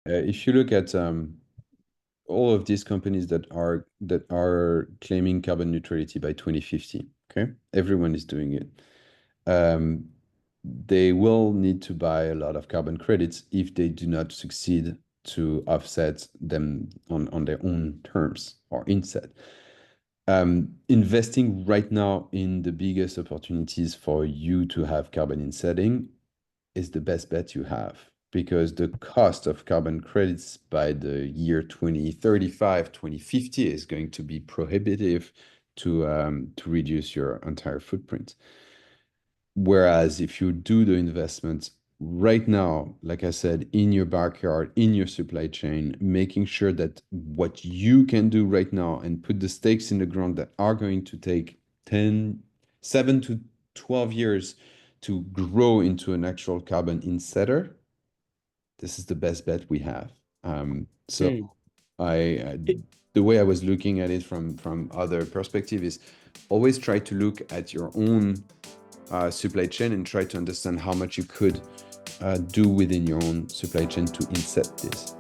if you look at all of these companies that are claiming carbon neutrality by 2050, okay, everyone is doing it. Um, they will need to buy a lot of carbon credits if they do not succeed to offset them on their own terms or instead. Investing right now in the biggest opportunities for you to have carbon insetting is the best bet you have because the cost of carbon credits by the year 2035, 2050 is going to be prohibitive to reduce your entire footprint. Whereas if you do the investment right now, like I said, in your backyard, in your supply chain, making sure that what you can do right now and put the stakes in the ground that are going to take 10, 7 to 12 years to grow into an actual carbon insetter, this is the best bet we have. So Hmm. I the way I was looking at it from other perspective is always try to look at your own supply chain and try to understand how much you could do within your own supply chain to inset this.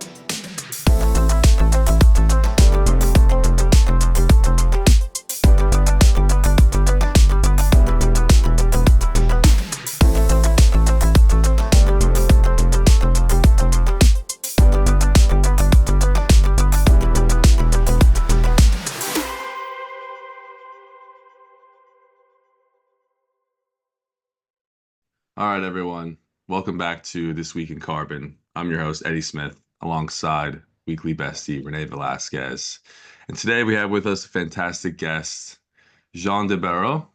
All right, everyone. Welcome back to This Week in Carbon. I'm your host, Eddie Smith, alongside weekly bestie, Rene Velasquez. And today we have with us a fantastic guest, Jean de Barrau,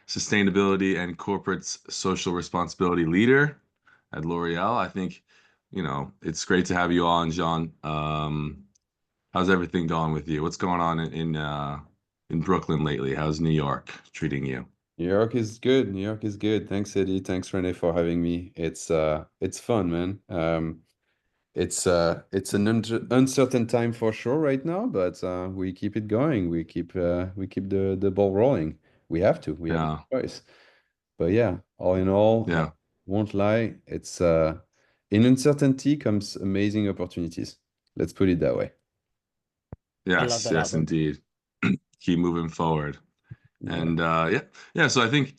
Sustainability and Corporate Social Responsibility Leader at L'Oreal. I think, it's great to have you on, Jean. How's everything going with you? What's going on in Brooklyn lately? How's New York treating you? New York is good. New York is good. Thanks, Eddie. Thanks, Rene, for having me. It's fun, man. It's an uncertain time for sure right now, but we keep it going. We keep the ball rolling. We have to. We have Yeah, no choice. But yeah, all in all, yeah. won't lie. It's in uncertainty comes amazing opportunities. Let's put it that way. I love Yes, that yes, outlook. indeed. Keep moving forward. Yeah. And yeah, yeah. So I think,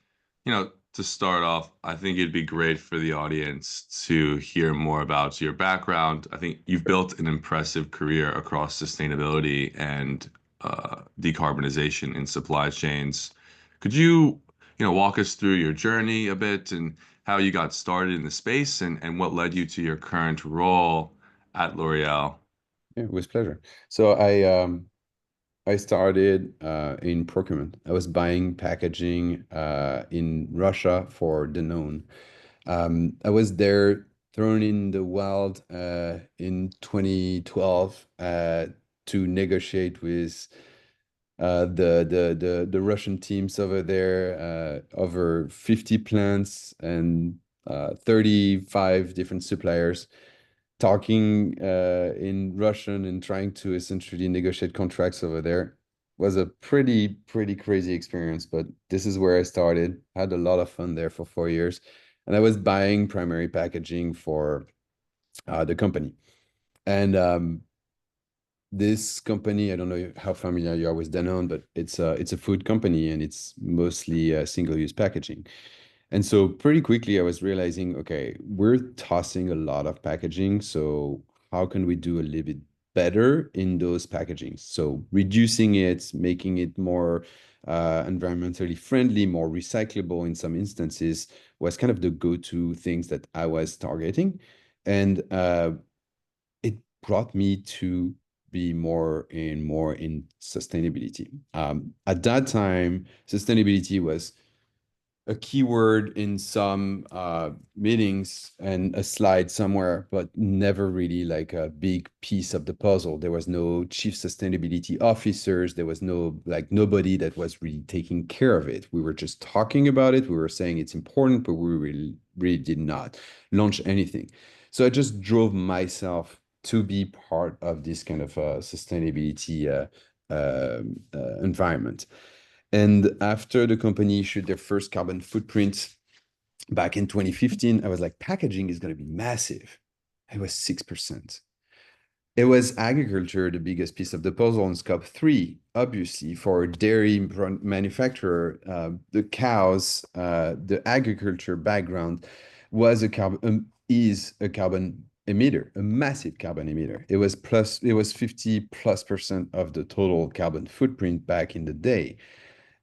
to start off, I think it'd be great for the audience to hear more about your background. I think you've built an impressive career across sustainability and decarbonization in supply chains. Could you, walk us through your journey a bit and how you got started in the space and what led you to your current role at L'Oreal? Yeah, with pleasure. So I started in procurement. I was buying packaging in Russia for Danone. I was there thrown in the wild in 2012 to negotiate with the Russian teams over there, over 50 plants and 35 different suppliers talking in Russian and trying to essentially negotiate contracts over there was a pretty crazy experience. But this is where I started. Had a lot of fun there for 4 years, and I was buying primary packaging for the company. And this company, I don't know how familiar you are with Danone, but it's a food company and it's mostly single-use packaging. And so pretty quickly, I was realizing, okay, we're tossing a lot of packaging. So how can we do a little bit better in those packagings? So reducing it, making it more environmentally friendly, more recyclable in some instances was kind of the go-to things that I was targeting. And it brought me to be more in sustainability. At that time, sustainability was a keyword in some meetings and a slide somewhere, but never really like a big piece of the puzzle. There was no chief sustainability officers. There was nobody that was really taking care of it. We were just talking about it. We were saying it's important, but we really did not launch anything. So I just drove myself to be part of this kind of sustainability environment. And after the company issued their first carbon footprint back in 2015, I was like, packaging is going to be massive. It was 6%. It was agriculture, the biggest piece of the puzzle on scope 3. Obviously, for a dairy manufacturer, the cows, the agriculture background was a carbon is a carbon emitter, a massive carbon emitter. It was 50+% of the total carbon footprint back in the day.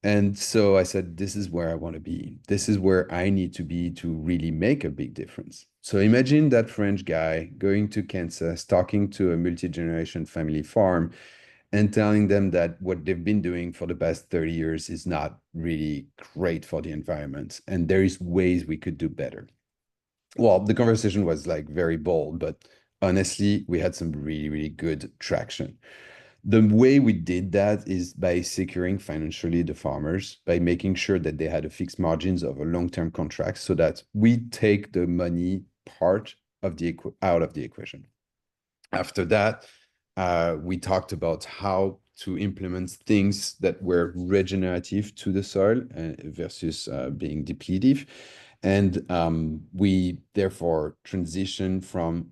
And so I said, this is where I want to be. This is where I need to be to really make a big difference. So imagine that French guy going to Kansas, talking to a multi-generation family farm and telling them that what they've been doing for the past 30 years is not really great for the environment. And there is ways we could do better. Well, the conversation was like very bold, but honestly, we had some really, really good traction. The way we did that is by securing financially the farmers, by making sure that they had a fixed margins of a long-term contract so that we take the money part of the out of the equation. After that, we talked about how to implement things that were regenerative to the soil versus being depletive. And we therefore transitioned from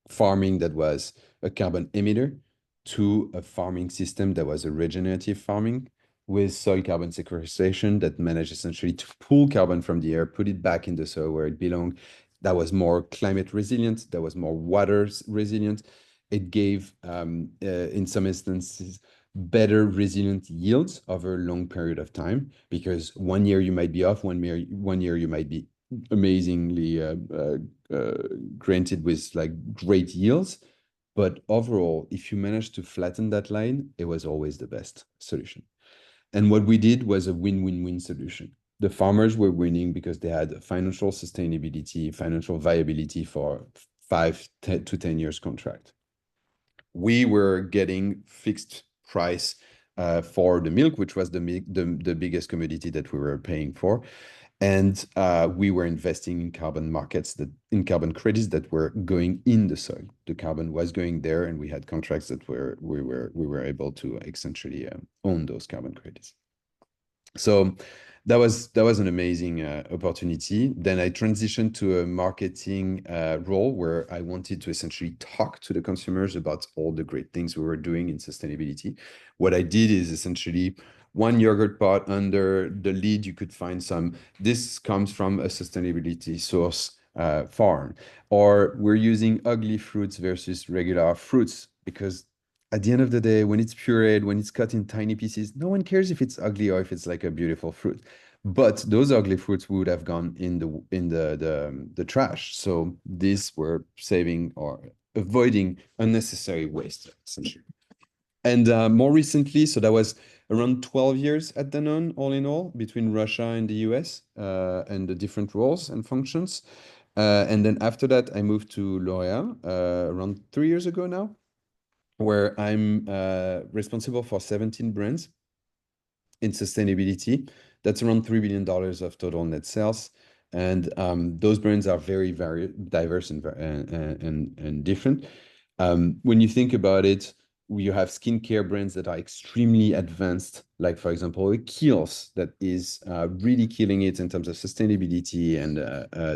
farming that was a carbon emitter to a farming system that was a regenerative farming with soil carbon sequestration that managed essentially to pull carbon from the air, put it back in the soil where it belonged. That was more climate resilient, that was more water resilient. It gave, in some instances, better resilient yields over a long period of time, because one year you might be off, one year you might be amazingly granted with like great yields. But overall, if you manage to flatten that line, it was always the best solution. And what we did was a win-win-win solution. The farmers were winning because they had financial sustainability, financial viability for 5 to 10 years contract. We were getting fixed price for the milk, which was the biggest commodity that we were paying for. And we were investing in carbon markets, in carbon credits that were going in the soil. The carbon was going there, and we had contracts that we were able to essentially own those carbon credits. So that was an amazing opportunity. Then I transitioned to a marketing role where I wanted to essentially talk to the consumers about all the great things we were doing in sustainability. What I did is essentially one yogurt pot under the lid, you could find some, this comes from a sustainability source farm, or we're using ugly fruits versus regular fruits, because at the end of the day, when it's pureed, when it's cut in tiny pieces, no one cares if it's ugly or if it's like a beautiful fruit. But those ugly fruits would have gone in the trash. So these were saving or avoiding unnecessary waste, essentially. And more recently, so that was around 12 years at Danone, all in all, between Russia and the US, and the different roles and functions. And then after that, I moved to L'Oréal around 3 years ago now, where I'm responsible for 17 brands in sustainability. That's around $3 billion of total net sales. And those brands are very diverse and different. When you think about it, you have skincare brands that are extremely advanced, like, for example, Kiehl's, that is really killing it in terms of sustainability and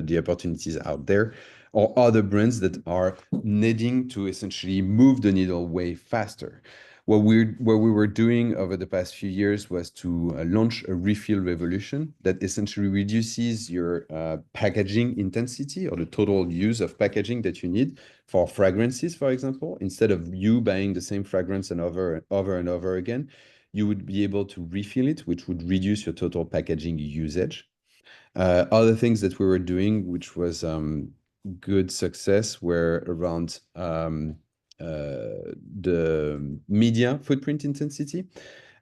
the opportunities out there, or other brands that are needing to essentially move the needle way faster. What we were doing over the past few years was to launch a refill revolution that essentially reduces your packaging intensity, or the total use of packaging that you need for fragrances, for example. Instead of you buying the same fragrance and over and over again, you would be able to refill it, which would reduce your total packaging usage. Other things that we were doing, which was good success, were around the media footprint intensity.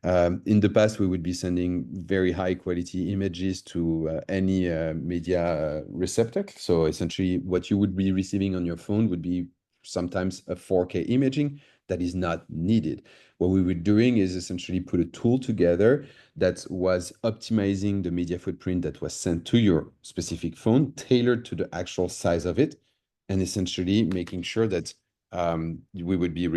In the past, we would be sending very high quality images to any media receptacle. So essentially, what you would be receiving on your phone would be sometimes a 4K imaging that is not needed. What we were doing is essentially put a tool together that was optimizing the media footprint that was sent to your specific phone, tailored to the actual size of it, and essentially making sure that we would be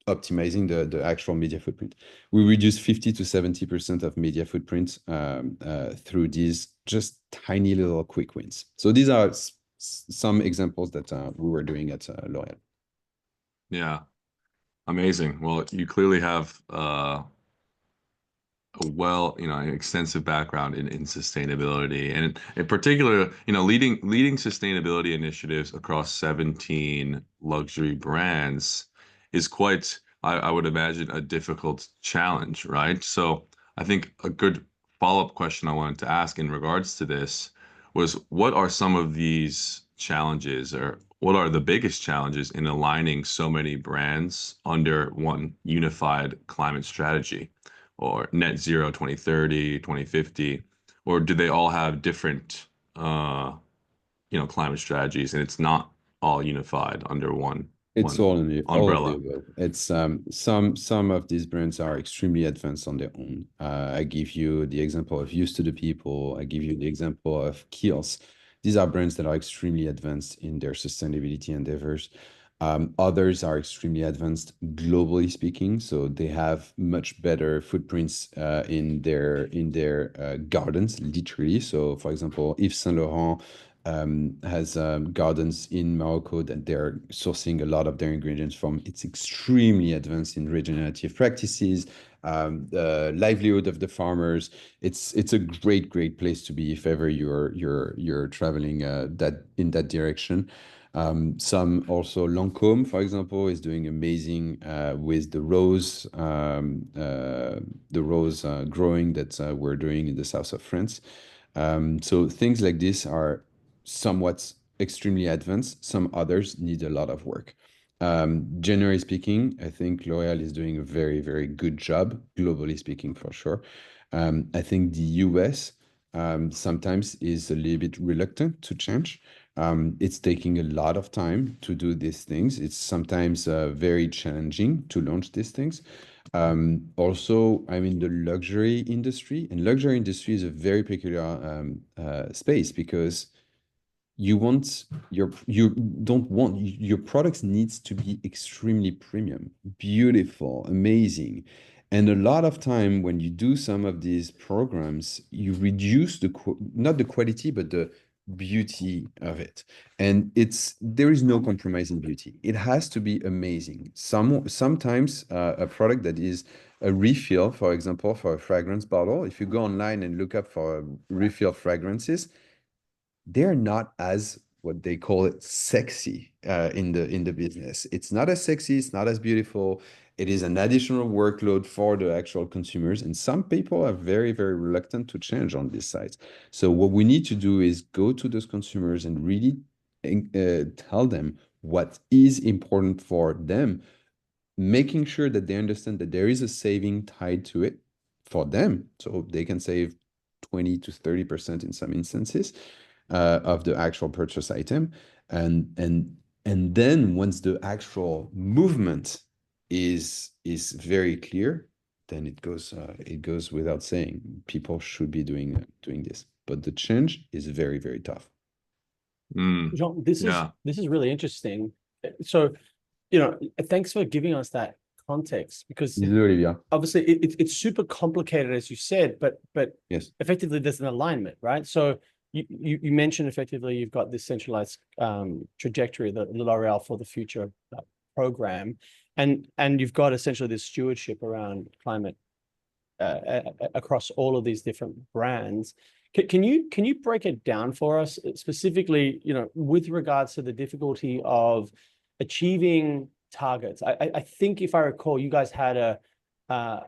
optimizing the actual media footprint. We reduce 50 to 70% of media footprint through these just tiny little quick wins. So these are some examples that we were doing at L'Oréal. Yeah. Amazing. Well, you clearly have an extensive background in sustainability, and in particular, leading sustainability initiatives across 17 luxury brands is quite, I would imagine, a difficult challenge, right? So I think a good follow-up question I wanted to ask in regards to this was, what are some of these challenges, or what are the biggest challenges in aligning so many brands under one unified climate strategy? Or net zero 2030, 2050, or do they all have different climate strategies, and it's not all unified under one It's one all of the umbrella? above. It's some of these brands are extremely advanced on their own. I give you the example of Used to the People. I give you the example of Kiehl's. These are brands that are extremely advanced in their sustainability endeavors. Others are extremely advanced globally speaking, so they have much better footprints in their gardens, literally. So, for example, Yves Saint Laurent has gardens in Morocco that they're sourcing a lot of their ingredients from. It's extremely advanced in regenerative practices, the livelihood of the farmers. It's a great place to be if ever you're traveling that direction. Some also Lancôme, for example, is doing amazing with the rose growing that we're doing in the south of France. So things like this are somewhat extremely advanced. Some others need a lot of work. Generally speaking, I think L'Oréal is doing a very good job, globally speaking, for sure. I think the US sometimes is a little bit reluctant to change. It's taking a lot of time to do these things. It's sometimes very challenging to launch these things. Also, I'm in the luxury industry, and luxury industry is a very peculiar space because you don't want your products needs to be extremely premium, beautiful, amazing. And a lot of time when you do some of these programs, you reduce not the quality, but the beauty of it. And there is no compromise in beauty. It has to be amazing. Sometimes a product that is a refill, for example, for a fragrance bottle, if you go online and look up for refill fragrances, they're not as what they call it sexy in the business. It's not as sexy, it's not as beautiful. It is an additional workload for the actual consumers, and some people are very reluctant to change on these sites. So what we need to do is go to those consumers and really tell them what is important for them, making sure that they understand that there is a saving tied to it for them, so they can save 20 to 30% in some instances of the actual purchase item. And then once the actual movement is very clear, then it goes without saying people should be doing this. But the change is very tough. Jean, this Yeah. is really interesting. So, thanks for giving us that context, because Olivia. obviously it's super complicated, as you said, but Yes. effectively there's an alignment, right? So you mentioned effectively you've got this centralized trajectory, the L'Oréal for the Future program, and you've got essentially this stewardship around climate across all of these different brands. Can you break it down for us specifically, with regards to the difficulty of achieving targets? I think if I recall, you guys had an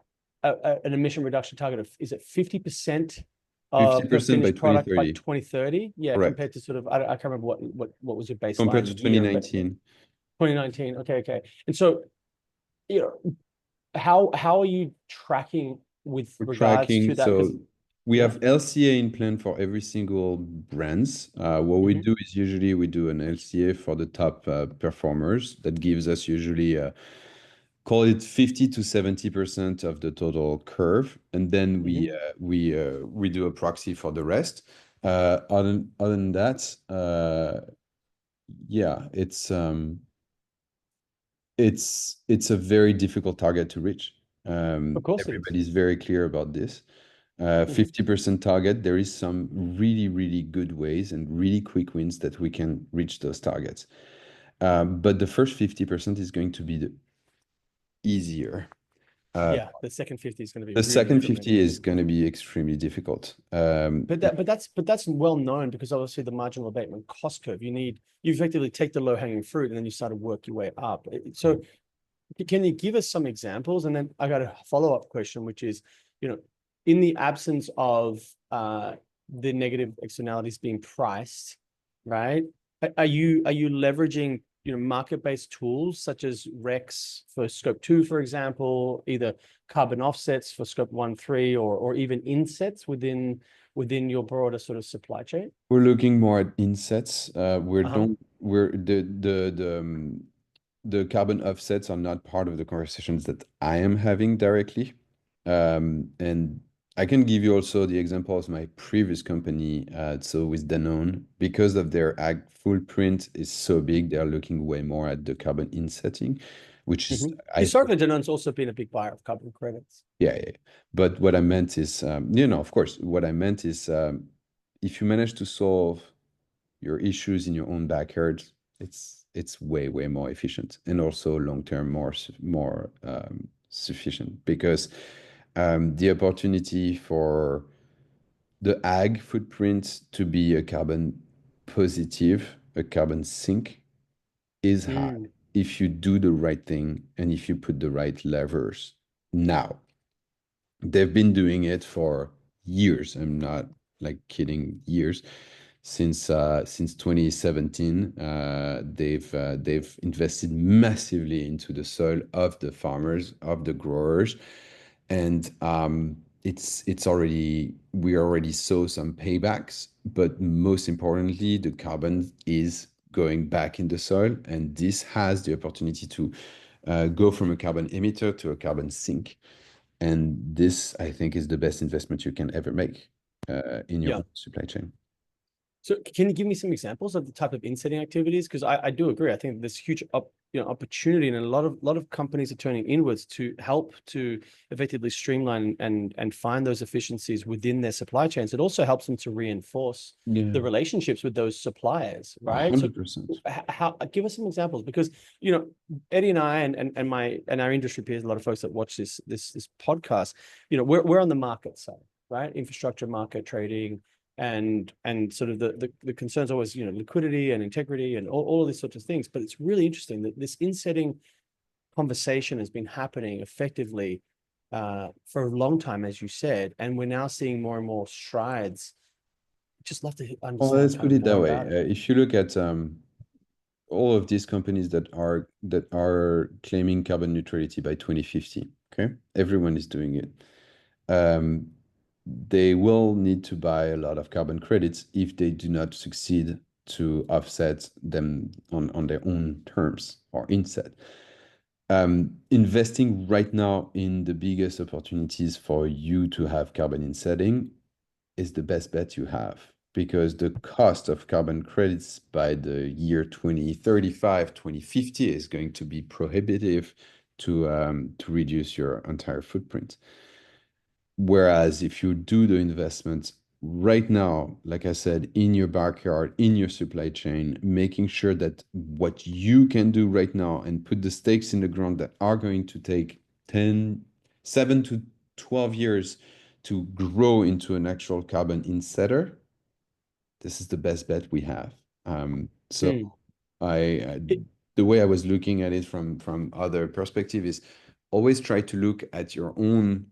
emission reduction target of, is it 50% of the 50% by finished product by 2030. 2030? Yeah, Correct. compared to sort of, I can't remember what was your baseline Compared to year, but 2019. 2019. Okay. And so, how are you tracking with We're regards tracking, to that? 'Cause, so we yeah. have LCA in plan for every single brands. What we do is usually we do an LCA for the top performers. That gives us usually call it 50 to 70% of the total curve, and then we do a proxy for the rest. Other than that, yeah, it's a very difficult target to reach. Of course it is. Everybody's very clear about this. 50% target, there is some really good ways and really quick wins that we can reach those targets. But the first 50% is going to be the easier. Yeah, the second 50 is going to be The really second different, 50 is going to be extremely difficult. But that's well known, because obviously the marginal abatement cost curve, you effectively take the low hanging fruit and then you start to work your way up. So can you give us some examples? And then I got a follow-up question, which is, in the absence of the negative externalities being priced, right? Are you leveraging market-based tools such as REX for scope 2, for example, either carbon offsets for scope 1, 3, or even insets within your broader sort of supply chain? We're looking more at insets. Uh-huh. The carbon offsets are not part of the conversations that I am having directly. And I can give you also the example of my previous company. So with Danone, because of their ag footprint is so big, they're looking way more at the carbon insetting, which is Historically, Danone's also been a big buyer of carbon credits. Yeah. But what I meant is, of course, what I meant is, if you manage to solve your issues in your own backyard, it's way more efficient, and also long term more sufficient, because the opportunity for the ag footprint to be a carbon positive, a carbon sink, is high if you do the right thing and if you put the right levers now. They've been doing it for years. I'm not like kidding, years. Since 2017, they've invested massively into the soil of the farmers, of the growers, and we already saw some paybacks. But most importantly, the carbon is going back in the soil, and this has the opportunity to go from a carbon emitter to a carbon sink. And this, I think, is the best investment you can ever make in your own supply chain. So can you give me some examples of the type of insetting activities? Because I do agree. I think there's huge opportunity, and a lot of companies are turning inwards to help to effectively streamline and find those efficiencies within their supply chains. It also helps them to reinforce the relationships with those suppliers, right? 100%. So give us some examples, because Eddie and I and our industry peers, a lot of folks that watch this podcast, we're on the market side, right? Infrastructure, market, trading, and sort of the concerns always, liquidity and integrity and all of these sorts of things. But it's really interesting that this insetting conversation has been happening effectively for a long time, as you said, and we're now seeing more and more strides. Just love to understand. Well, let's put it that way. It. If you look at all of these companies that are claiming carbon neutrality by 2050, okay, everyone is doing it. They will need to buy a lot of carbon credits if they do not succeed to offset them on their own terms or inset. Investing right now in the biggest opportunities for you to have carbon insetting is the best bet you have, because the cost of carbon credits by the year 2035, 2050 is going to be prohibitive to reduce your entire footprint. Whereas if you do the investment right now, like I said, in your backyard, in your supply chain, making sure that what you can do right now and put the stakes in the ground that are going to take 7 to 12 years to grow into an actual carbon insetter, this is the best bet we have. The way I was looking at it from other perspective is always try to look at your own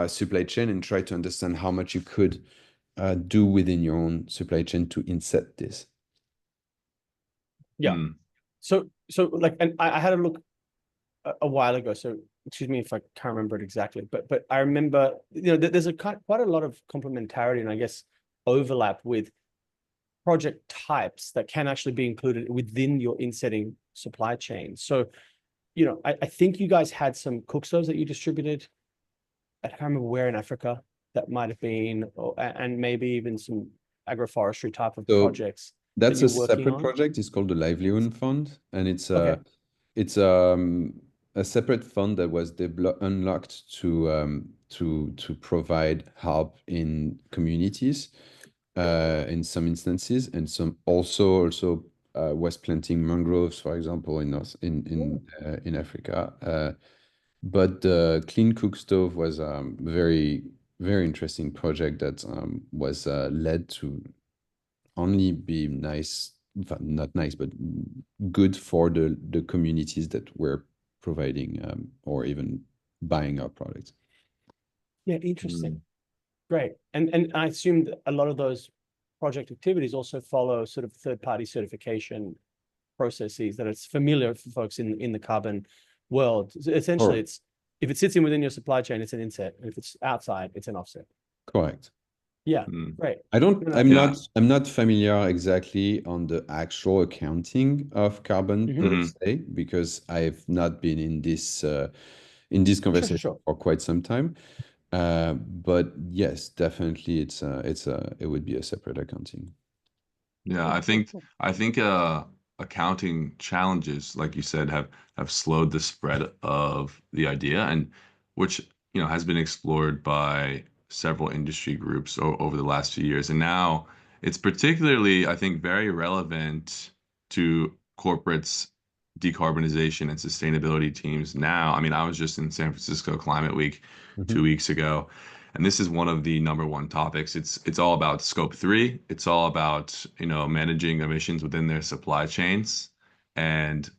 supply chain and try to understand how much you could do within your own supply chain to inset this. Yeah. So like, and I had a look a while ago. So excuse me if I can't remember it exactly, but I remember, there's quite a lot of complementarity and I guess overlap with project types that can actually be included within your insetting supply chain. So, I think you guys had some cook stoves that you distributed. I can't remember where in Africa that might have been, and maybe even some agroforestry type of projects. That's a separate project. It's called the Livelihood Fund, and it's a separate fund that was unlocked to provide help in communities in some instances, and some also was planting mangroves, for example, in Africa. But the clean cook stove was very very interesting project that was led to only be nice, not nice, but good for the communities that were providing or even buying our products. Yeah, interesting. Great. And I assume that a lot of those project activities also follow sort of third-party certification processes that it's familiar for folks in the carbon world. So essentially, Correct. it's if it sits in within your supply chain, it's an inset. And if it's outside, it's an offset. Correct. Yeah, great. I'm not familiar exactly on the actual accounting of carbon per se, because I've not been in this conversation for quite some time. But yes, definitely it would be a separate accounting. Yeah, I think accounting challenges, like you said, have slowed the spread of the idea, and which has been explored by several industry groups over the last few years. And now it's particularly, I think, very relevant to corporates' decarbonization and sustainability teams now. I mean, I was just in San Francisco Climate Week 2 weeks ago, and this is one of the number one topics. It's all about scope 3. It's all about managing emissions within their supply chains and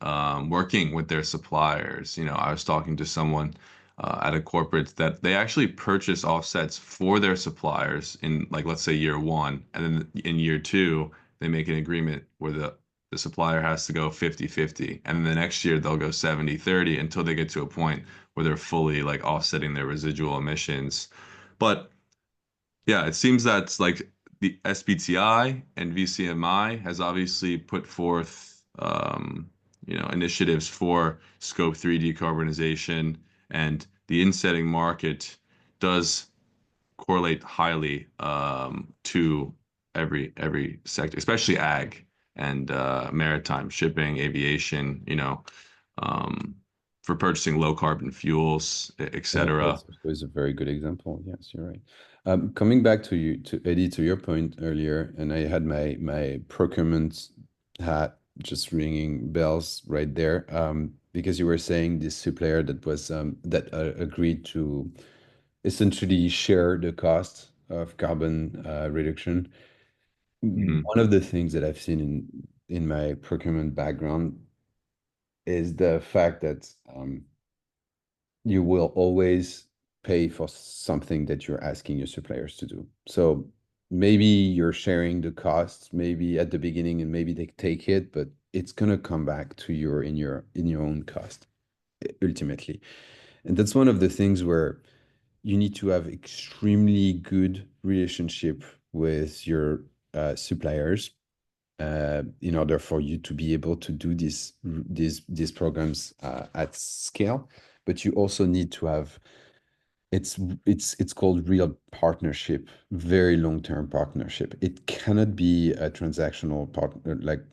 working with their suppliers. I was talking to someone at a corporate that they actually purchase offsets for their suppliers in, like, let's say year 1, and then in year 2 they make an agreement where the supplier has to go 50-50, and then the next year they'll go 70-30 until they get to a point where they're fully like offsetting their residual emissions. But yeah, it seems that like the SBTI and VCMI has obviously put forth initiatives for scope 3 decarbonization, and the insetting market does correlate highly to every sector, especially ag and maritime shipping, aviation, for purchasing low carbon fuels, etc. That's a very good example. Yes, you're right. Coming back to Eddie, to your point earlier, and I had my procurement hat just ringing bells right there, because you were saying this supplier that was that agreed to essentially share the cost of carbon reduction. One of the things that I've seen in my procurement background is the fact that you will always pay for something that you're asking your suppliers to do. So maybe you're sharing the costs, maybe at the beginning, and maybe they take it, but it's gonna come back to your in your own cost ultimately. And that's one of the things where you need to have extremely good relationship with your suppliers in order for you to be able to do these programs at scale. But you also need to have it's called real partnership, very long-term partnership. It cannot be a transactional partner like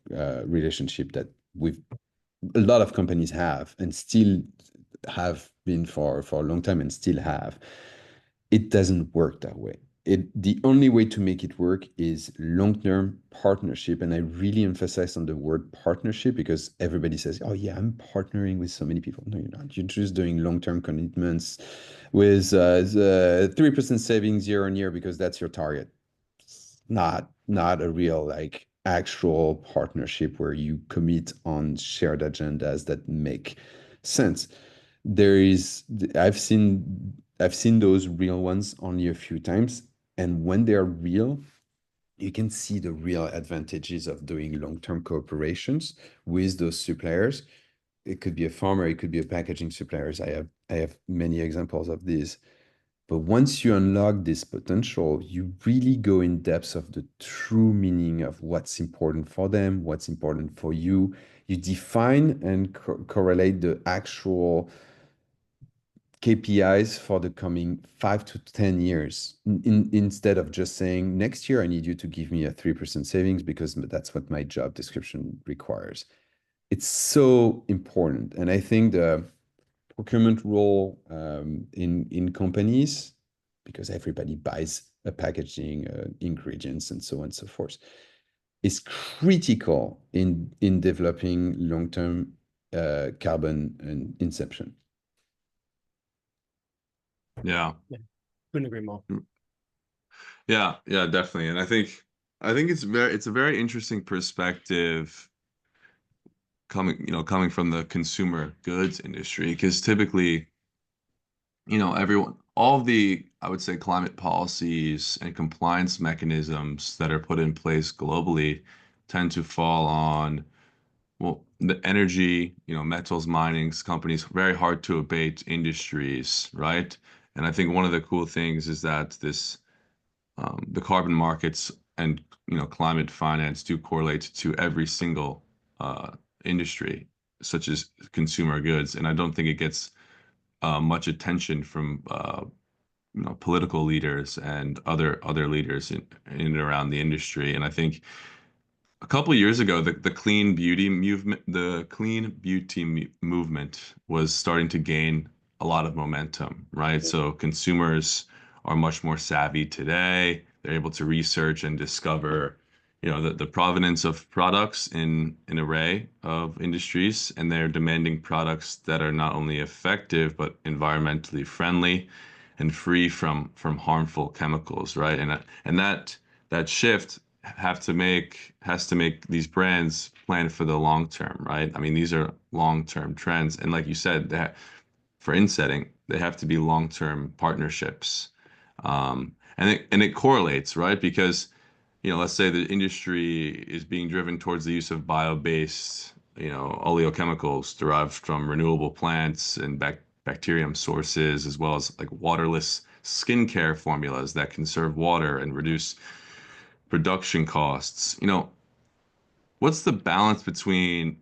relationship that with a lot of companies have and still have been for a long time and still have. It doesn't work that way. The only way to make it work is long-term partnership. And I really emphasize on the word partnership because everybody says, oh yeah, I'm partnering with so many people. No, you're not. You're just doing long-term commitments with 3% savings year on year because that's your target. It's not a real like actual partnership where you commit on shared agendas that make sense. I've seen those real ones only a few times, and when they're real, you can see the real advantages of doing long-term cooperations with those suppliers. It could be a farmer, it could be a packaging suppliers. I have many examples of this. But once you unlock this potential, you really go in depth of the true meaning of what's important for them, what's important for you. You define and correlate the actual KPIs for the coming 5 to 10 years instead of just saying next year I need you to give me a 3% savings because that's what my job description requires. It's so important. And I think the procurement role in companies, because everybody buys a packaging, ingredients, and so on and so forth. is critical in developing long-term carbon and inception. Yeah. Couldn't agree more. Yeah, definitely. And I think it's a very interesting perspective coming from the consumer goods industry, because typically, all of the, I would say, climate policies and compliance mechanisms that are put in place globally tend to fall on, well, the energy, metals minings companies, very hard to abate industries, right? And I think one of the cool things is that the carbon markets and climate finance do correlate to every single industry, such as consumer goods, and I don't think it gets much attention from political leaders and other leaders in and around the industry. And I think a couple of years ago, the clean beauty movement was starting to gain a lot of momentum, right? So consumers are much more savvy today. They're able to research and discover, the provenance of products in an array of industries, and they're demanding products that are not only effective but environmentally friendly and free from harmful chemicals, right? And that shift has to make these brands plan for the long term, right? I mean, these are long-term trends, and like you said, that for insetting, they have to be long-term partnerships, and it correlates, right? Because let's say the industry is being driven towards the use of bio-based, oleochemicals derived from renewable plants and bacterium sources, as well as like waterless skincare formulas that conserve water and reduce production costs. What's the balance between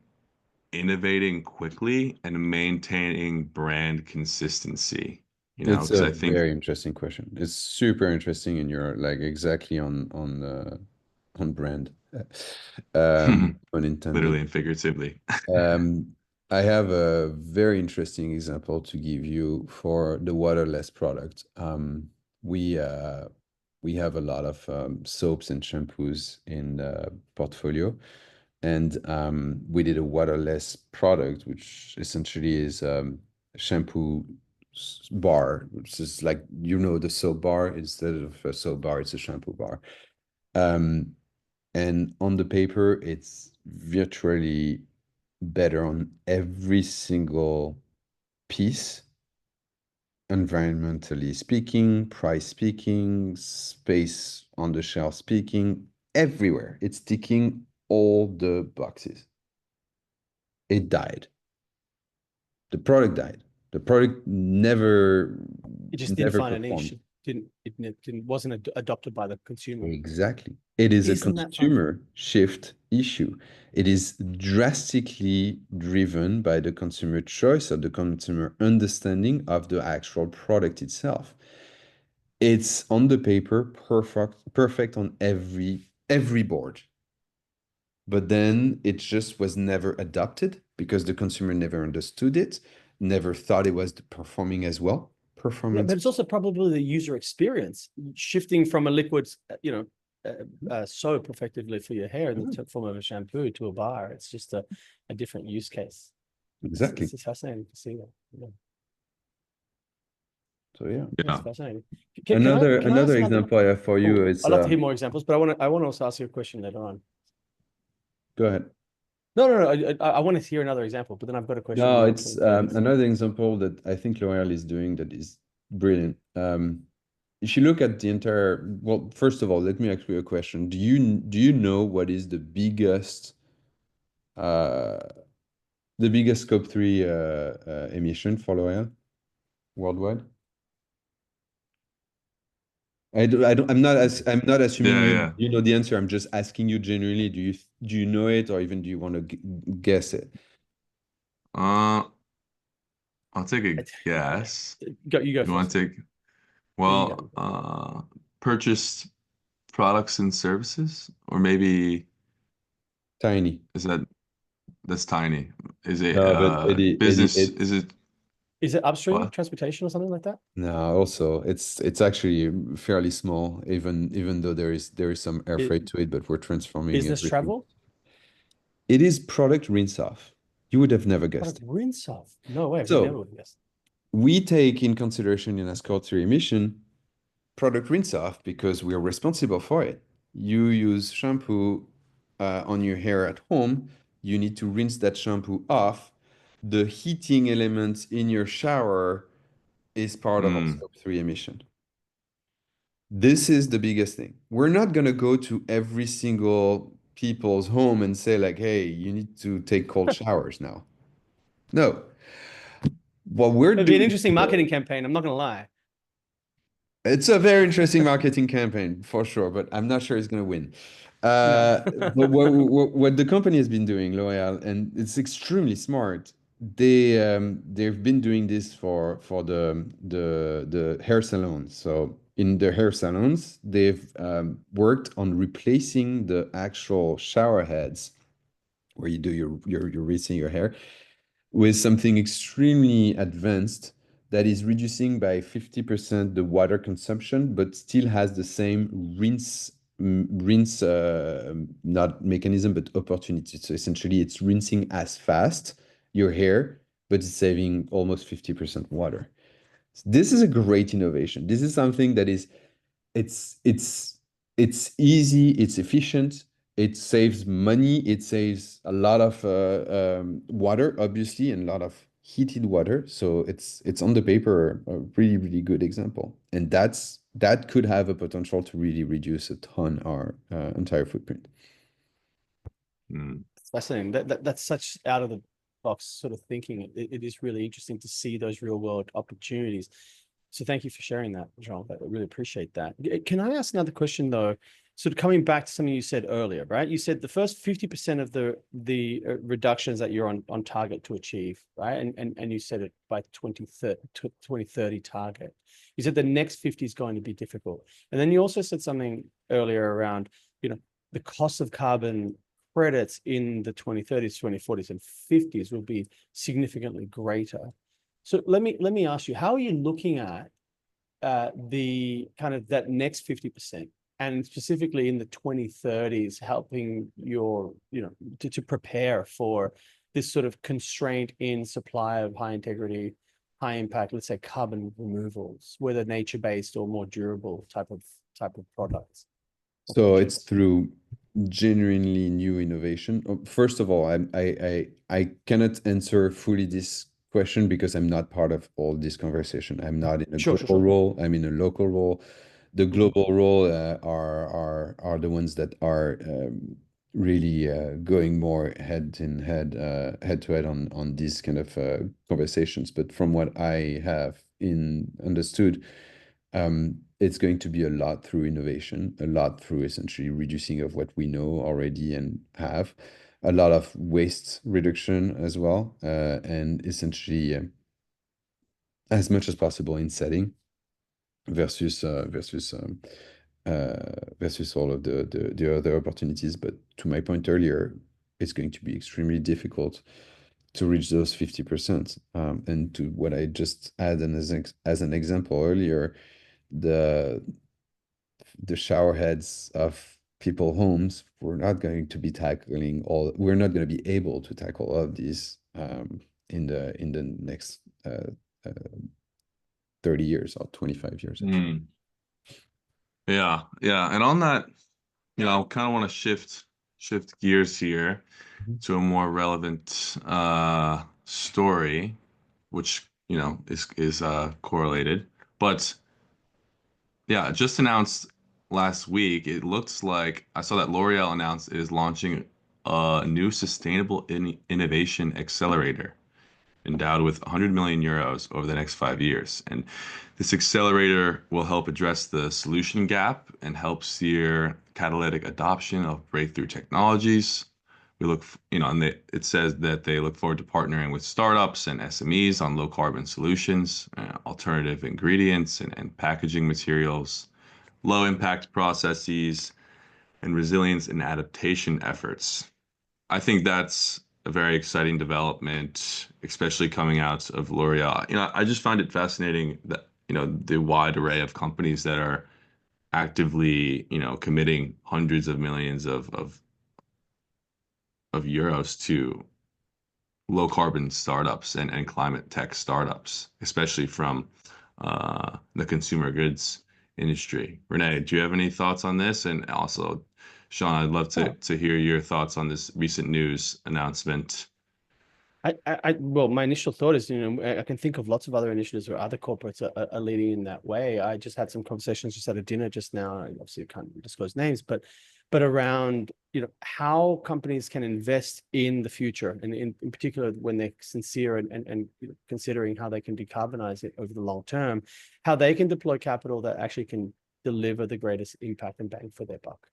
innovating quickly and maintaining brand consistency? It's Because a I think very interesting question. It's super interesting, and you're like exactly on brand, pun intended. literally and figuratively. Um, I have a very interesting example to give you for the waterless product. We have a lot of soaps and shampoos in the portfolio, and we did a waterless product, which essentially is shampoo bar, which is like the soap bar. Instead of a soap bar, it's a shampoo bar. Um, and on the paper, it's virtually better on every single piece, environmentally speaking, price speaking, space on the shelf speaking, everywhere. It's ticking all the boxes. It died. The product died. The product never It just didn't find a performed. niche. Wasn't adopted by the consumer. Exactly. It is a Isn't that funny? consumer shift issue. It is drastically driven by the consumer choice or the consumer understanding of the actual product itself. It's on the paper perfect on every board. But then it just was never adopted because the consumer never understood it, never thought it was performing as well. Yeah, Performance. but it's also probably the user experience shifting from a liquid, soap effectively for your hair in the form of a shampoo to a bar. It's just a different use case. Exactly. It's fascinating to see that. Yeah. So yeah. Yeah. It's fascinating. Another example I have for you is I'd love to hear more examples, but I want to also ask you a question later on. go ahead. No. I want to hear another example, but then I've got a question. No, it's another example that I think L'Oréal is doing that is brilliant. If you look at the entire, well, first of all, let me ask you a question. Do you know what is the biggest scope 3 emission for L'Oréal worldwide? I'm not assuming Yeah. you know the answer. I'm just asking you generally, do you know it, or even do you want to guess it? I'll take a guess. You go You want first. to take, purchased products and services, or maybe Tiny. that's tiny. Is it No, but Eddie, business? Is it Is it upstream What? transportation or something like that? No, also it's actually fairly small, even though there is some air freight to it, but we're transforming Business everything. travel? It is product rinse off. You would have never guessed Product it. rinse off. No way, we So never would have guessed. we take in consideration in a Scope 3 emission product rinse off because we are responsible for it. You use shampoo on your hair at home, you need to rinse that shampoo off. The heating element in your shower is part of our Mm. Scope 3 emission. This is the biggest thing. We're not going to go to every single people's home and say like, hey, you need to take cold showers now. No. What we're It'd be an doing interesting here, marketing campaign, I'm not gonna lie. it's a very interesting marketing campaign for sure, but I'm not sure it's going to win. No. But what the company has been doing, L'Oréal, and it's extremely smart. They've been doing this for the hair salons. So in the hair salons, they've worked on replacing the actual shower heads where you do your rinsing your hair with something extremely advanced that is reducing by 50% the water consumption, but still has the same rinse not mechanism, but opportunity. So essentially, it's rinsing as fast your hair, but it's saving almost 50% water. This is a great innovation. This is something that is it's it's it's easy, it's efficient, it saves money, it saves a lot of water, obviously, and a lot of heated water. So it's on the paper a really, really good example. And that could have a potential to really reduce a ton our entire footprint. Mm. It's fascinating. That's such out of the box sort of thinking. It is really interesting to see those real world opportunities. So thank you for sharing that, Jean. I really appreciate that. Can I ask another question though? Sort of coming back to something you said earlier, right? You said the first 50% of the reductions that you're on target to achieve, right? And you said it by 2030 target. You said the next 50 is going to be difficult. And then you also said something earlier around, the cost of carbon credits in the 2030s, 2040s, and 50s will be significantly greater. So let me ask you, how are you looking at the kind of that next 50%, and specifically in the 2030s, helping to prepare for this sort of constraint in supply of high integrity, high impact, let's say carbon removals, whether nature-based or more durable type of products? So it's through genuinely new innovation. First of all, I cannot answer fully this question because I'm not part of all this conversation. I'm not in a global role. I'm in a local role. The global role are the ones that are really going more head to head on these kind of conversations. But from what I have understood, it's going to be a lot through innovation, a lot through essentially reducing of what we know already and have, a lot of waste reduction as well, and essentially as much as possible in setting versus all of the other opportunities. But to my point earlier, it's going to be extremely difficult to reach those 50%. And to what I just added as an example earlier, the shower heads of people homes, we're not going to be we're not going to be able to tackle all of these in the next 30 years or 25 years. Mm. Yeah. And on that, I kind of want to shift gears here to a more relevant story, which is correlated. But yeah, just announced last week. It looks like I saw that L'Oreal announced it is launching a new sustainable innovation accelerator endowed with 100 million euros over the next 5 years. And this accelerator will help address the solution gap and help steer catalytic adoption of breakthrough technologies. We look, and it says that they look forward to partnering with startups and SMEs on low carbon solutions, alternative ingredients and packaging materials, low impact processes, and resilience and adaptation efforts. I think that's a very exciting development, especially coming out of L'Oreal. I just find it fascinating that, the wide array of companies that are actively, committing hundreds of millions of euros to low carbon startups and climate tech startups, especially from the consumer goods industry. Rene, do you have any thoughts on this? And also, Sean, I'd love to hear your thoughts on this recent news announcement. Well, my initial thought is, I can think of lots of other initiatives where other corporates are leading in that way. I just had some conversations just at a dinner just now. I obviously can't disclose names, but around, how companies can invest in the future, and in particular when they're sincere and considering how they can decarbonize it over the long term, how they can deploy capital that actually can deliver the greatest impact and bang for their buck,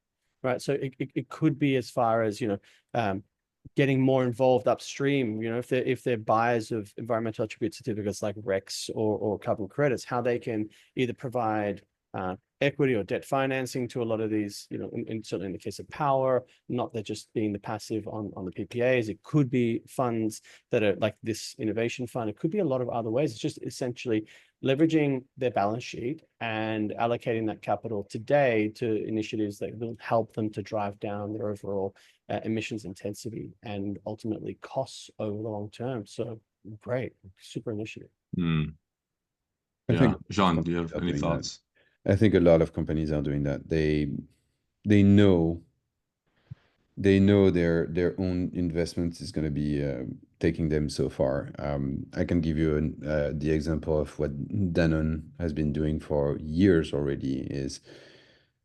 right? So it could be as far as, getting more involved upstream, if they're buyers of environmental attribute certificates like RECs or carbon credits, how they can either provide equity or debt financing to a lot of these, certainly in the case of power, not that just being the passive on the PPAs. It could be funds that are like this innovation fund. It could be a lot of other ways. It's just essentially leveraging their balance sheet and allocating that capital today to initiatives that will help them to drive down their overall emissions intensity and ultimately costs over the long term. So great, super initiative. I think Jean, do you have any thoughts? I think a lot of companies are doing that. They know their own investment is going to be taking them so far. I can give you the example of what Danone has been doing for years already. Is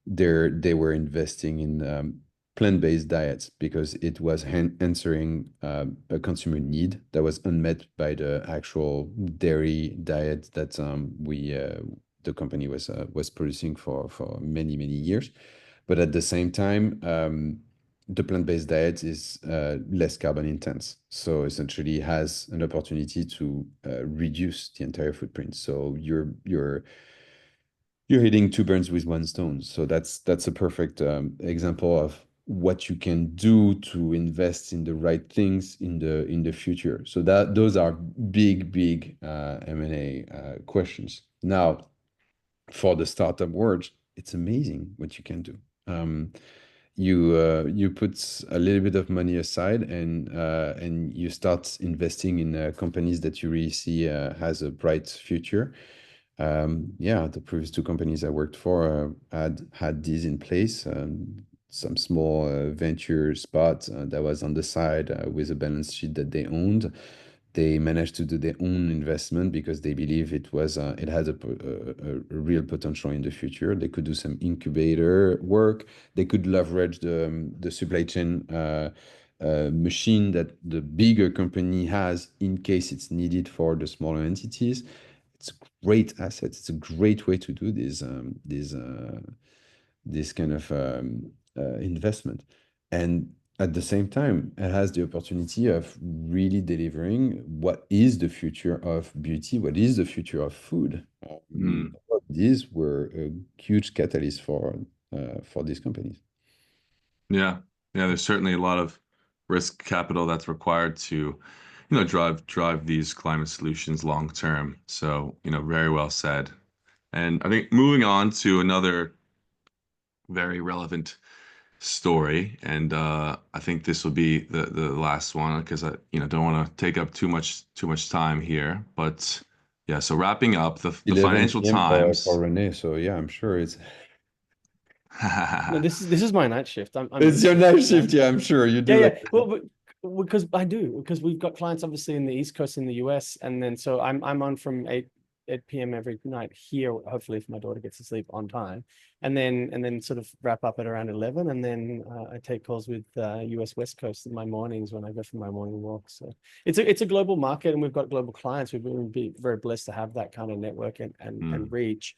they were investing in plant-based diets because it was answering a consumer need that was unmet by the actual dairy diet that the company was producing for many years. But at the same time, the plant-based diet is less carbon intense, so essentially has an opportunity to reduce the entire footprint. So you're hitting two birds with one stone. So that's a perfect example of what you can do to invest in the right things in the future. So those are big M&A questions. Now, for the startup world, it's amazing what you can do. You put a little bit of money aside and you start investing in companies that you really see has a bright future. The previous two companies I worked for had these in place. Some small venture spot that was on the side with a balance sheet that they owned. They managed to do their own investment because they believe it had a real potential in the future. They could do some incubator work. They could leverage the supply chain machine that the bigger company has in case it's needed for the smaller entities. It's a great asset. It's a great way to do this kind of investment. And at the same time, it has the opportunity of really delivering what is the future of beauty, what is the future of food. These were a huge catalyst for these companies. Yeah, there's certainly a lot of risk capital that's required to, drive these climate solutions long term. So, very well said. And I think moving on to another very relevant story, and I think this will be the last one because I don't want to take up too much time here. But yeah, so wrapping up the Financial Times for Rene. So yeah, I'm sure it's. No, this is my night shift. It's your night shift, yeah. I'm sure you do. Yeah. Well, because we've got clients obviously in the East Coast in the US, and then so I'm on from 8 p.m. every night here, hopefully if my daughter gets to sleep on time, and then sort of wrap up at around 11, and then I take calls with US West Coast in my mornings when I go for my morning walk. So it's a global market, and we've got global clients. We've been very blessed to have that kind of network and reach.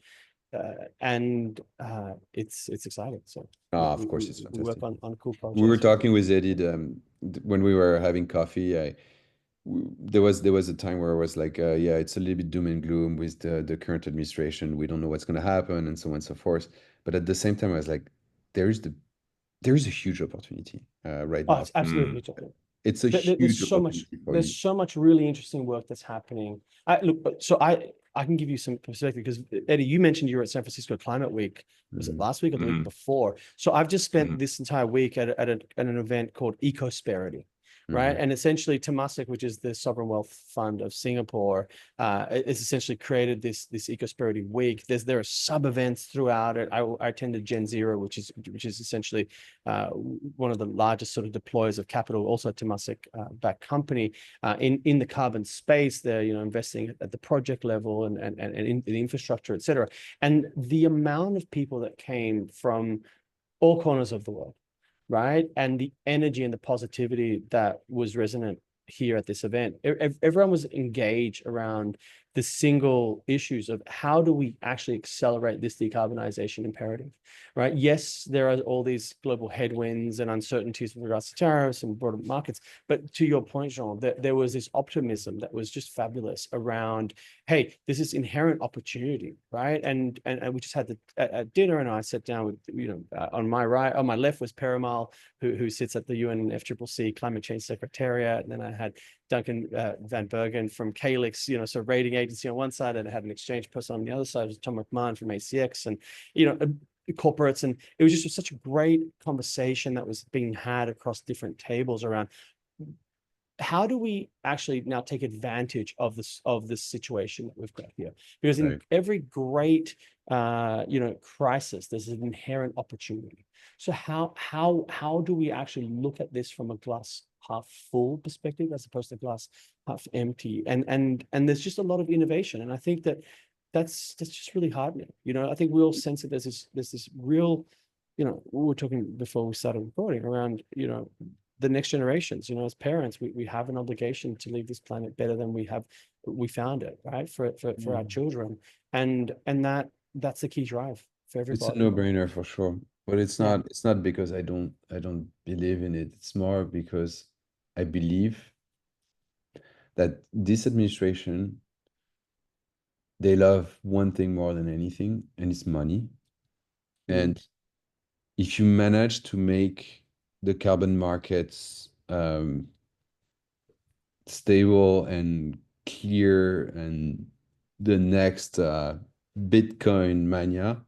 It's exciting. So of course, it's fantastic. We work on cool projects. We were talking with Eddie when we were having coffee. There was a time where I was like, it's a little bit doom and gloom with the current administration. We don't know what's going to happen, and so on and so forth. But at the same time, I was like, there is a huge opportunity right now. It's absolutely it's a huge There's so much, opportunity for there's you. so much really interesting work that's happening. I can give you some perspective because Eddie, you mentioned you were at San Francisco Climate Week. Was it last week or the week before? So I've just spent this entire week at an event called Ecosperity. Right. And essentially Temasek, which is the sovereign wealth fund of Singapore, it's essentially created this Ecosperity week. There are sub events throughout it. I attended Gen Zero, which is essentially one of the largest sort of deployers of capital, also Temasek backed company in the carbon space. They're investing at the project level and in the infrastructure, et cetera. And the amount of people that came from all corners of the world, right? And the energy and the positivity that was resonant here at this event. Everyone was engaged around the single issues of how do we actually accelerate this decarbonization imperative, right? Yes, there are all these global headwinds and uncertainties with regards to tariffs and broader markets, but to your point, Jean, there was this optimism that was just fabulous around, hey, this is inherent opportunity, right? And we just had at dinner, and I sat down with, on my left was Perimal, who sits at the UN FCCC Climate Change Secretariat, and then I had Duncan Van Bergen from Calix, so rating agency on one side, and I had an exchange person on the other side. It was Tom McMahon from ACX, and corporates, and it was just such a great conversation that was being had across different tables around how do we actually now take advantage of this situation that we've got here? Because in every great crisis, there's an inherent opportunity. So how do we actually look at this from a glass half full perspective as opposed to glass half empty? And there's just a lot of innovation, and I think that's just really heartening. I think we all sense that there's this real, we were talking before we started recording around the next generations. As parents, we have an obligation to leave this planet better than we found it, right? For our children, and that's the key drive for everybody. It's a no-brainer for sure, but it's not because I don't believe in it. It's more because I believe that this administration, they love one thing more than anything, and it's money. And if you manage to make the carbon markets stable and clear, and the next Bitcoin mania,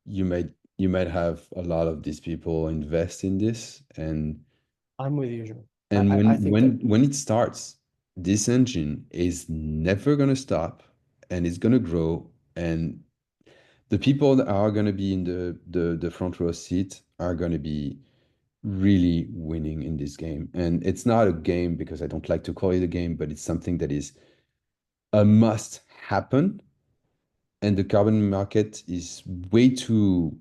you might have a lot of these people invest in this. And I'm with you, Jean. And I think when it starts, this engine is never gonna stop, and it's gonna grow. And the people that are gonna be in the front row seat are gonna be really winning in this game. And it's not a game because I don't like to call it a game, but it's something that is a must happen. And the carbon market is way too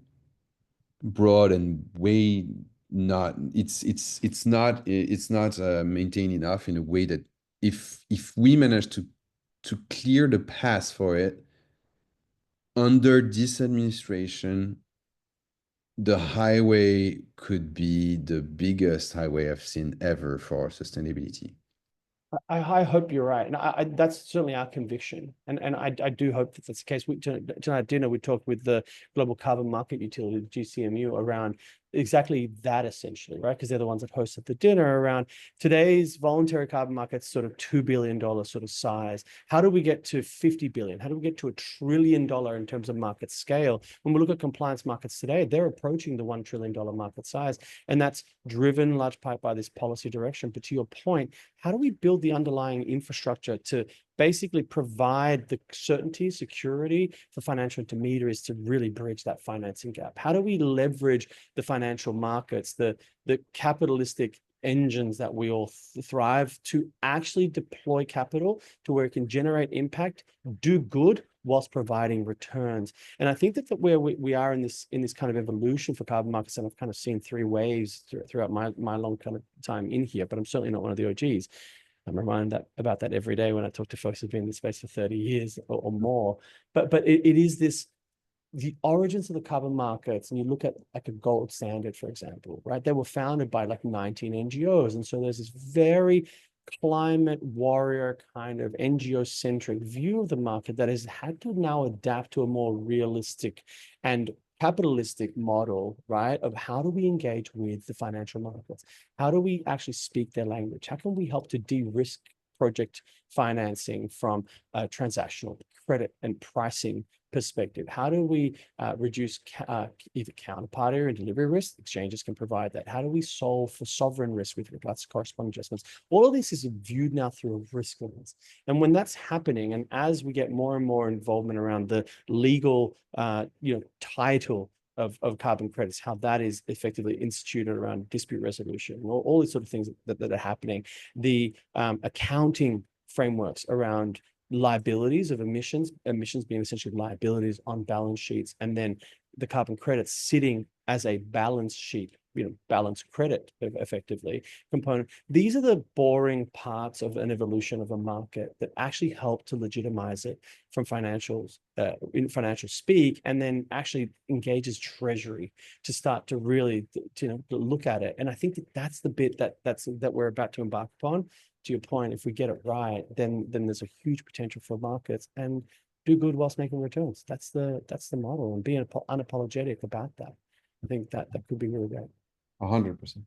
broad and way not it's not maintained enough in a way that if we manage to clear the path for it under this administration, the highway could be the biggest highway I've seen ever for sustainability. I hope you're right, and that's certainly our conviction, and I do hope that that's the case. Tonight at dinner, we talked with the Global Carbon Market Utility, the GCMU, around exactly that, essentially, right? Because they're the ones that hosted the dinner around today's voluntary carbon market's sort of $2 billion sort of size. How do we get to 50 billion? How do we get to $1 trillion in terms of market scale? When we look at compliance markets today, they're approaching the $1 trillion market size, and that's driven large part by this policy direction. But to your point, how do we build the underlying infrastructure to basically provide the certainty, security for financial intermediaries to really bridge that financing gap? How do we leverage the financial markets, the capitalistic engines that we all thrive to actually deploy capital to where it can generate impact, do good whilst providing returns? And I think that where we are in this kind of evolution for carbon markets, and I've kind of seen three waves throughout my long kind of time in here, but I'm certainly not one of the OGs. I'm reminded about that every day when I talk to folks who've been in the space for 30 years or more. But it is the origins of the carbon markets, and you look at like a gold standard, for example, right? They were founded by like 19 NGOs. And so there's this very climate warrior kind of NGO-centric view of the market that has had to now adapt to a more realistic and capitalistic model, right, of how do we engage with the financial markets? How do we actually speak their language? How can we help to de-risk project financing from a transactional credit and pricing perspective? How do we reduce either counterparty or delivery risk? Exchanges can provide that. How do we solve for sovereign risk with regards to corresponding adjustments? All of this is viewed now through a risk lens. And when that's happening, and as we get more and more involvement around the legal title of carbon credits, how that is effectively instituted around dispute resolution, all these sort of things that are happening, the accounting frameworks around liabilities of emissions being essentially liabilities on balance sheets, and then the carbon credits sitting as a balance sheet, balance credit effectively component. These are the boring parts of an evolution of a market that actually help to legitimize it from financials, in financial speak, and then actually engages Treasury to start to really to look at it. And I think that's the bit that we're about to embark upon. To your point, if we get it right, then there's a huge potential for markets and do good whilst making returns. That's the model, and being unapologetic about that. I think that could be really great. 100%.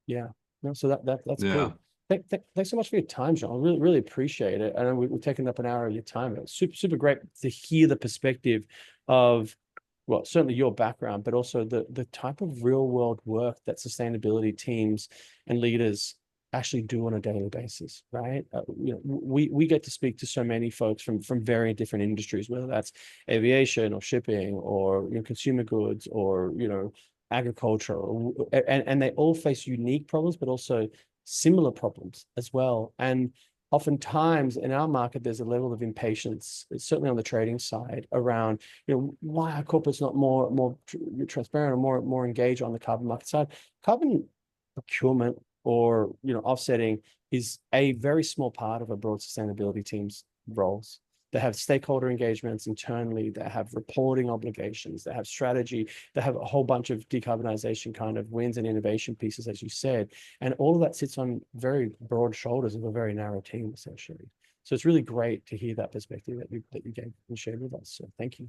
Yeah. No, so that's Yeah. cool. Thanks so much for your time, Jean. I really appreciate it. I know we've taken up an hour of your time. It's super great to hear the perspective of, well, certainly your background, but also the type of real world work that sustainability teams and leaders actually do on a daily basis, right? We get to speak to so many folks from very different industries, whether that's aviation or shipping or consumer goods or agriculture, and they all face unique problems, but also similar problems as well. And oftentimes in our market, there's a level of impatience, certainly on the trading side, around why are corporates not more transparent or more engaged on the carbon market side. Carbon procurement or offsetting is a very small part of a broad sustainability team's roles. They have stakeholder engagements internally, they have reporting obligations, they have strategy, they have a whole bunch of decarbonization kind of wins and innovation pieces, as you said. And all of that sits on very broad shoulders of a very narrow team, essentially. So it's really great to hear that perspective that you gave and shared with us. So thank you.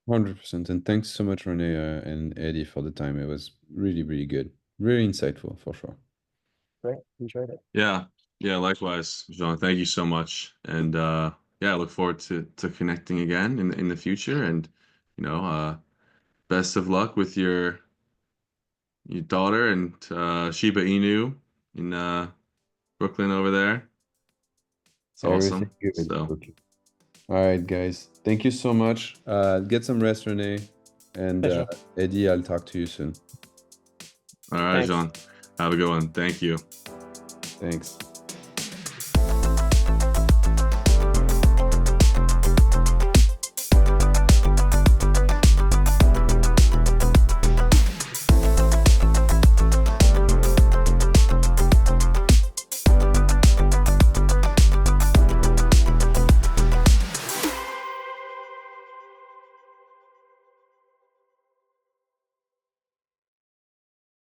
100%. And thanks so much, Rene and Eddie, for the time. It was really, really good. Really insightful, for sure. Great. Enjoyed it. Yeah. Likewise, Jean. Thank you so much. And I look forward to connecting again in the future. And best of luck with your daughter and Shiba Inu in Brooklyn over there. It's awesome. Everything good. So, okay. All right, guys. Thank you so much. Get some rest, Rene. And Eddie, I'll talk to you soon. all right, Thanks. Jean. Have a good one. Thank you. Thanks.